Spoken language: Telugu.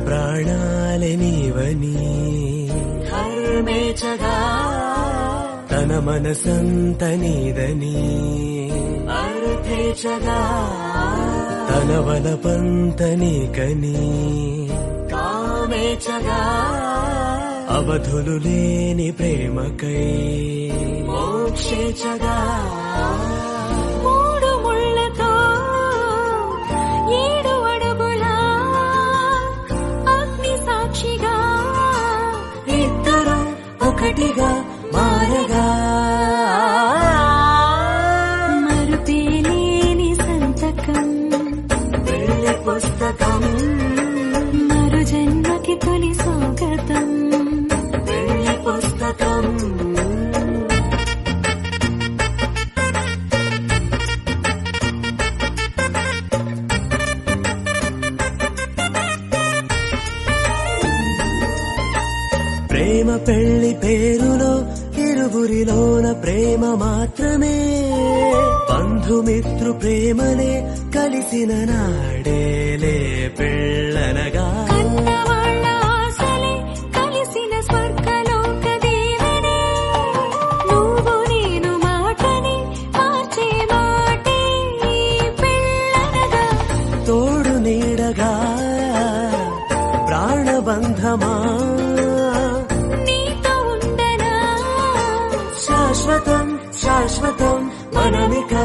ప్రాణాలే నీవని హర్మేచగా తన మనసంత నీదని అర్థేచగా తన వలపంత నీకని కామేచగా అవధులు లేని ప్రేమకై మోక్షేచగా మూడు ముళ్ళతో 7 అడుగుల అగ్ని సాక్షిగా ఇద్దరు ఒకటిగా మారగా మరుపేలేని సంతకం పెళ్లి పుస్తకం మరు జన్మకి తొలి స్వాగతం పెళ్లి పుస్తకం ప్రేమ పెళ్లి పేరులో ఇరువురిలోన ప్రేమ మాత్రమే బంధుమిత్రు ప్రేమనే కలిసిన నాడేలే పెళ్ళనగా కన్నవాళ్ళ ఆశలే కలిసిన స్వర్గలోక దేవనే నువ్వు నేను మాటని మార్చే మాటే పెళ్ళనగా తోడు నీడగా ప్రాణబంధమా నీతో ఉండనా శాశ్వతం శాశ్వతం మనమికా